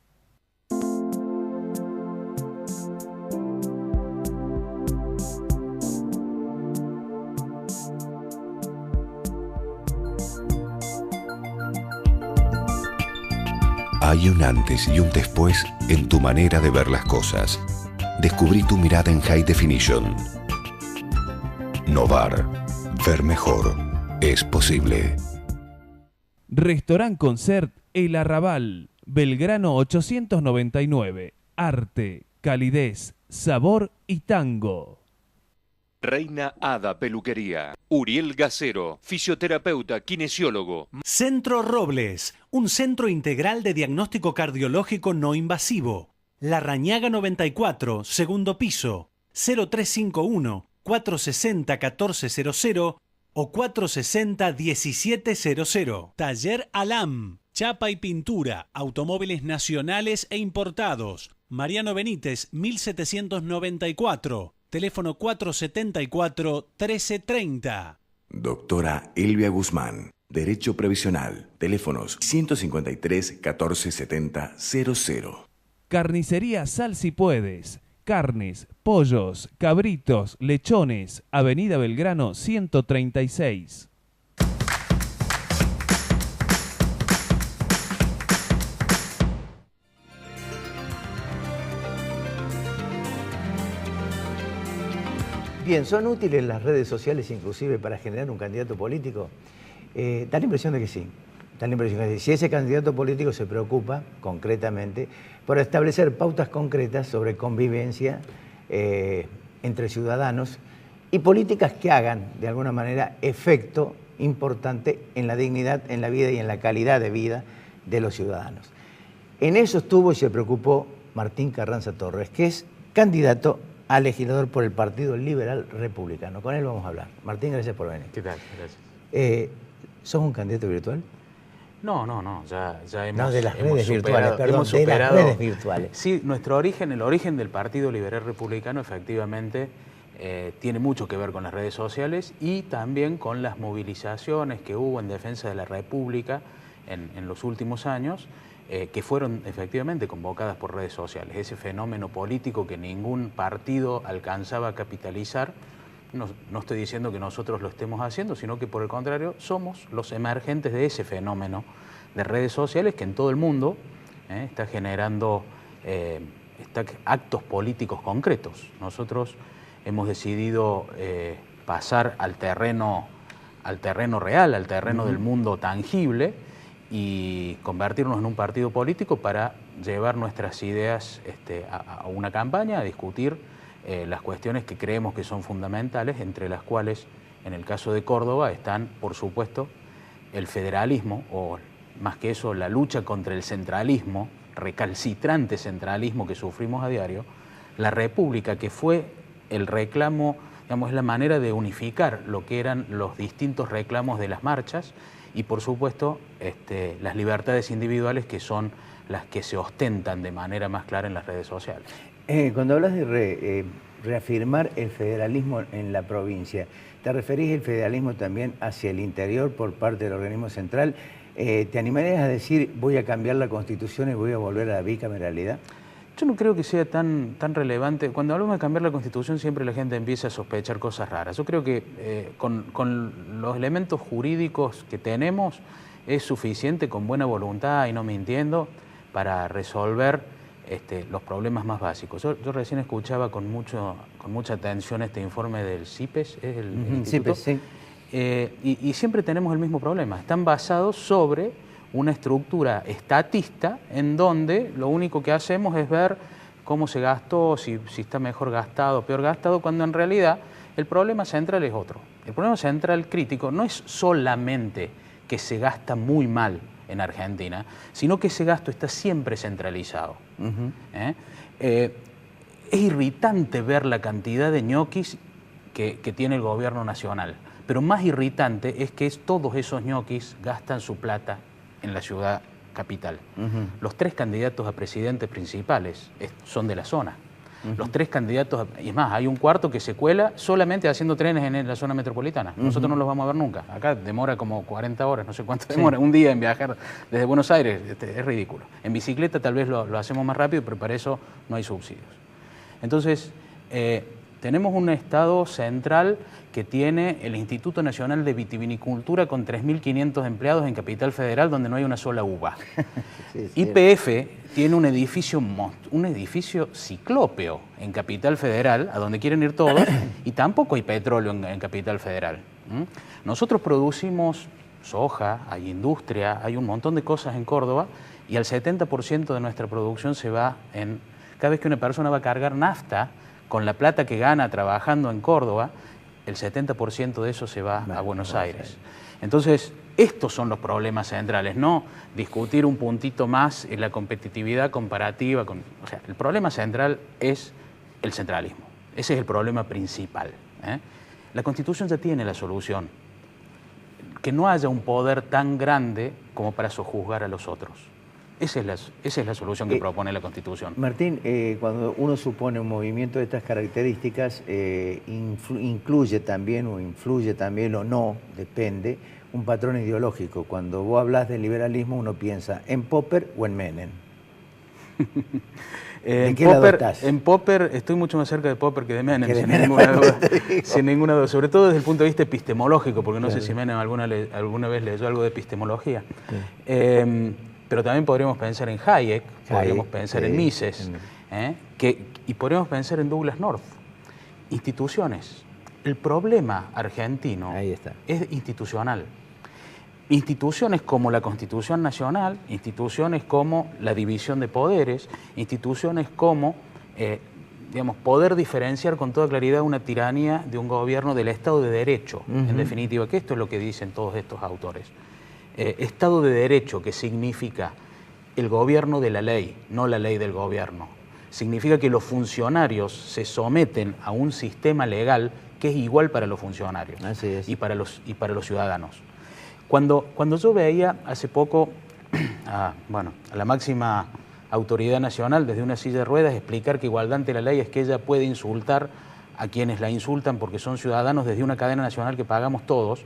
Hay un antes y un después en tu manera de ver las cosas. Descubrí tu mirada en High Definition. Novar. Ver mejor es posible. Restaurant Concert El Arrabal, Belgrano 899. Arte, calidez, sabor y tango. Reina Hada Peluquería. Uriel Gacero, fisioterapeuta, kinesiólogo. Centro Robles, un centro integral de diagnóstico cardiológico no invasivo. La Rañaga 94, segundo piso, 0351 460-1400 o 460-1700. Taller Alam, chapa y pintura, automóviles nacionales e importados. Mariano Benítez, 1794, teléfono 474-1330. Doctora Elvia Guzmán, Derecho Previsional, teléfonos 153-1470-00. Carnicería Sal Si Puedes. Carnes, pollos, cabritos, lechones, Avenida Belgrano 136. Bien, ¿son útiles las redes sociales inclusive para generar un candidato político? Da la impresión de que sí. Si ese candidato político se preocupa concretamente por establecer pautas concretas sobre convivencia entre ciudadanos y políticas que hagan, de alguna manera, efecto importante en la dignidad, en la vida y en la calidad de vida de los ciudadanos. En eso estuvo y se preocupó Martín Carranza Torres, que es candidato a legislador por el Partido Liberal Republicano. Con él vamos a hablar. Martín, gracias por venir. ¿Qué tal? Gracias. ¿Sos un candidato virtual? No, ya hemos... No, de las redes virtuales, perdón, de las redes virtuales. Sí, nuestro origen, el origen del Partido Liberal Republicano, efectivamente, tiene mucho que ver con las redes sociales y también con las movilizaciones que hubo en defensa de la República en los últimos años, que fueron efectivamente convocadas por redes sociales. Ese fenómeno político que ningún partido alcanzaba a capitalizar, no estoy diciendo que nosotros lo estemos haciendo, sino que por el contrario somos los emergentes de ese fenómeno de redes sociales que en todo el mundo está generando actos políticos concretos. Nosotros hemos decidido pasar al terreno real, al terreno del mundo tangible y convertirnos en un partido político para llevar nuestras ideas a una campaña, a discutir las cuestiones que creemos que son fundamentales, entre las cuales, en el caso de Córdoba, están, por supuesto, el federalismo, o más que eso, la lucha contra el centralismo, recalcitrante centralismo que sufrimos a diario, la República, que fue el reclamo, digamos, es la manera de unificar lo que eran los distintos reclamos de las marchas y, por supuesto, las libertades individuales que son las que se ostentan de manera más clara en las redes sociales. Cuando hablas de reafirmar el federalismo en la provincia, ¿te referís el federalismo también hacia el interior por parte del organismo central? ¿Te animarías a decir voy a cambiar la Constitución y voy a volver a la bicameralidad? Yo no creo que sea tan relevante. Cuando hablamos de cambiar la Constitución siempre la gente empieza a sospechar cosas raras. Yo creo que con los elementos jurídicos que tenemos es suficiente, con buena voluntad y no mintiendo, para resolver los problemas más básicos. Yo recién escuchaba con mucha atención este informe del CIPES, ¿es el instituto? CIPES, sí. Y siempre tenemos el mismo problema. Están basados sobre una estructura estatista en donde lo único que hacemos es ver cómo se gastó, si está mejor gastado o peor gastado, cuando en realidad el problema central es otro. El problema central crítico no es solamente que se gasta muy mal en Argentina, sino que ese gasto está siempre centralizado. Es irritante ver la cantidad de ñoquis que tiene el gobierno nacional, pero más irritante es que todos esos ñoquis gastan su plata en la ciudad capital. Los 3 candidatos a presidentes principales son de la zona. Los 3 candidatos, y es más, hay un cuarto que se cuela solamente haciendo trenes en la zona metropolitana. Nosotros no los vamos a ver nunca. Acá demora como 40 horas, no sé cuánto demora, un día en viajar desde Buenos Aires, es ridículo. En bicicleta tal vez lo hacemos más rápido, pero para eso no hay subsidios. Entonces, tenemos un Estado central que tiene el Instituto Nacional de Vitivinicultura con 3.500 empleados en Capital Federal, donde no hay una sola uva. YPF tiene un edificio ciclópeo en Capital Federal, a donde quieren ir todos, y tampoco hay petróleo en Capital Federal. Nosotros producimos soja, hay industria, hay un montón de cosas en Córdoba, y el 70% de nuestra producción se va en... Cada vez que una persona va a cargar nafta, con la plata que gana trabajando en Córdoba, el 70% de eso se va a Buenos Aires. Entonces, estos son los problemas centrales, no discutir un puntito más en la competitividad comparativa. O sea, el problema central es el centralismo. Ese es el problema principal. La Constitución ya tiene la solución. Que no haya un poder tan grande como para sojuzgar a los otros. Esa es la solución que propone la Constitución. Martín, cuando uno supone un movimiento de estas características, incluye también o influye también o no, depende, un patrón ideológico. Cuando vos hablas de liberalismo, uno piensa en Popper o en Menem. En Popper estoy mucho más cerca de Popper que de Menem, sin ninguna duda. Sobre todo desde el punto de vista epistemológico, porque no sé si Menem alguna vez leyó algo de epistemología. Pero también podríamos pensar en Hayek, podríamos pensar en Mises, y podríamos pensar en Douglass North. Instituciones. El problema argentino es institucional. Instituciones como la Constitución Nacional, instituciones como la división de poderes, instituciones como, poder diferenciar con toda claridad una tiranía de un gobierno del Estado de Derecho, en definitiva, que esto es lo que dicen todos estos autores. Estado de Derecho, que significa el gobierno de la ley, no la ley del gobierno. Significa que los funcionarios se someten a un sistema legal que es igual para los funcionarios y para los ciudadanos. Cuando yo veía hace poco a la máxima autoridad nacional desde una silla de ruedas explicar que igualdad ante la ley es que ella puede insultar a quienes la insultan porque son ciudadanos desde una cadena nacional que pagamos todos,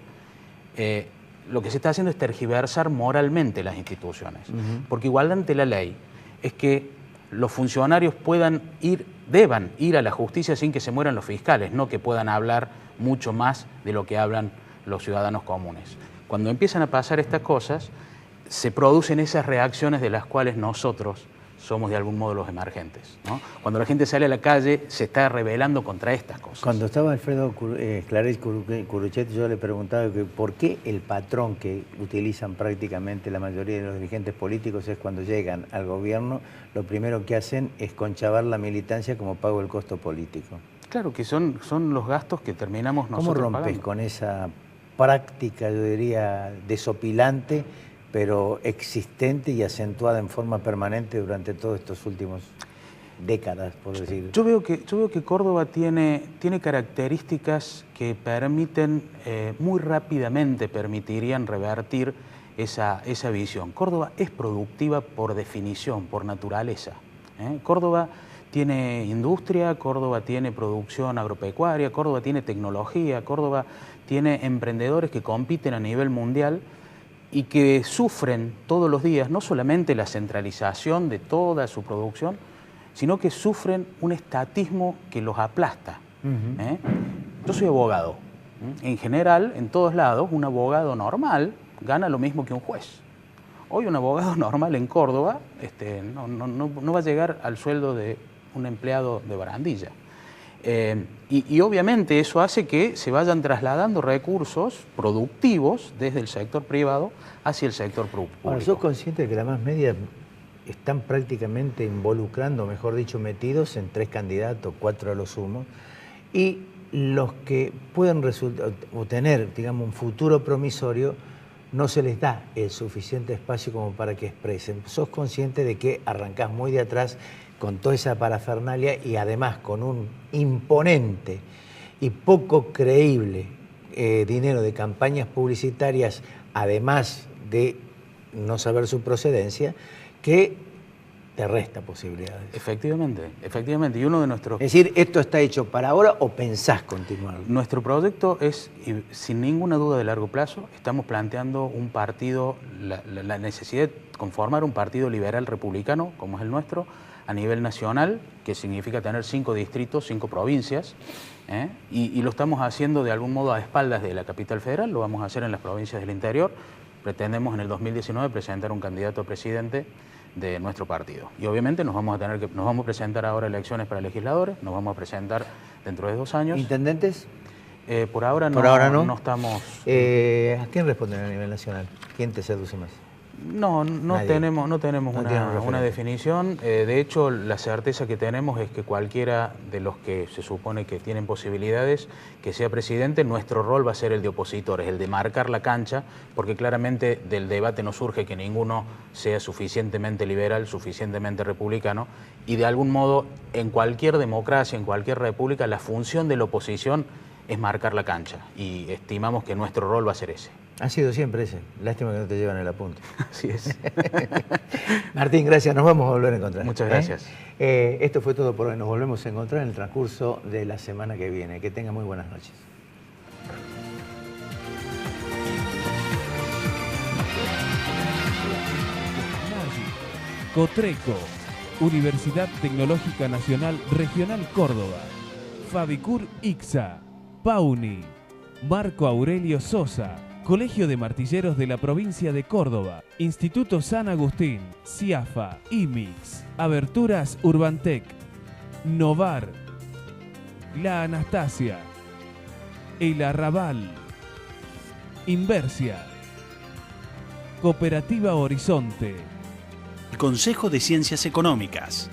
lo que se está haciendo es tergiversar moralmente las instituciones. Porque igualdad ante la ley es que los funcionarios deban ir a la justicia sin que se mueran los fiscales, no que puedan hablar mucho más de lo que hablan los ciudadanos comunes. Cuando empiezan a pasar estas cosas, se producen esas reacciones de las cuales nosotros somos de algún modo los emergentes, ¿no? Cuando la gente sale a la calle, se está rebelando contra estas cosas. Cuando estaba Alfredo Clarés Curuchet, yo le preguntaba que por qué el patrón que utilizan prácticamente la mayoría de los dirigentes políticos es cuando llegan al gobierno, lo primero que hacen es conchavar la militancia como pago del costo político. Claro, que son los gastos que terminamos nosotros ¿Cómo rompes pagando con esa práctica, yo diría, desopilante, pero existente y acentuada en forma permanente durante todos estos últimos décadas, por decir? Yo veo que Córdoba tiene características que permiten, muy rápidamente permitirían revertir esa visión. Córdoba es productiva por definición, por naturaleza, ¿eh? Córdoba tiene industria, Córdoba tiene producción agropecuaria, Córdoba tiene tecnología, Córdoba tiene emprendedores que compiten a nivel mundial y que sufren todos los días no solamente la centralización de toda su producción, sino que sufren un estatismo que los aplasta. ¿Eh? Yo soy abogado. En general, en todos lados, un abogado normal gana lo mismo que un juez. Hoy un abogado normal en Córdoba no va a llegar al sueldo de un empleado de barandilla. Y obviamente eso hace que se vayan trasladando recursos productivos desde el sector privado hacia el sector público. Ahora, ¿sos consciente de que la más media están prácticamente involucrando, mejor dicho, metidos en 3 candidatos, 4 a lo sumo, y los que pueden obtener, digamos, un futuro promisorio, no se les da el suficiente espacio como para que expresen? ¿Sos consciente de que arrancás muy de atrás con toda esa parafernalia y además con un imponente y poco creíble dinero de campañas publicitarias, además de no saber su procedencia, que te resta posibilidades? Efectivamente, efectivamente. Y uno de nuestros... Es decir, ¿esto está hecho para ahora o pensás continuar? Nuestro proyecto es, sin ninguna duda, de largo plazo. Estamos planteando un partido, la necesidad de conformar un partido liberal republicano, como es el nuestro, a nivel nacional, que significa tener 5 distritos, 5 provincias, y lo estamos haciendo de algún modo a espaldas de la capital federal, lo vamos a hacer en las provincias del interior. Pretendemos en el 2019 presentar un candidato a presidente de nuestro partido. Y obviamente nos vamos a presentar ahora elecciones para legisladores, nos vamos a presentar dentro de 2 años. ¿Intendentes? Por ahora no. Por ahora no. No estamos... ¿A quién responden a nivel nacional? ¿Quién te seduce más? No tenemos una definición. De hecho, la certeza que tenemos es que cualquiera de los que se supone que tienen posibilidades que sea presidente, nuestro rol va a ser el de opositores, el de marcar la cancha, porque claramente del debate no surge que ninguno sea suficientemente liberal, suficientemente republicano, y de algún modo, en cualquier democracia, en cualquier república, la función de la oposición es marcar la cancha, y estimamos que nuestro rol va a ser ese. Ha sido siempre ese. Lástima que no te llevan el apunte. Así es. Martín, gracias. Nos vamos a volver a encontrar. Muchas gracias. Esto fue todo por hoy. Nos volvemos a encontrar en el transcurso de la semana que viene. Que tengan muy buenas noches. Cotreco, Universidad Tecnológica Nacional Regional Córdoba, Fabicur ICSA, Pauni, Marco Aurelio Sosa, Colegio de Martilleros de la Provincia de Córdoba, Instituto San Agustín, CIAFA, IMIX, Aberturas Urbantec, Novar, La Anastasia, El Arrabal, Inversia, Cooperativa Horizonte, el Consejo de Ciencias Económicas.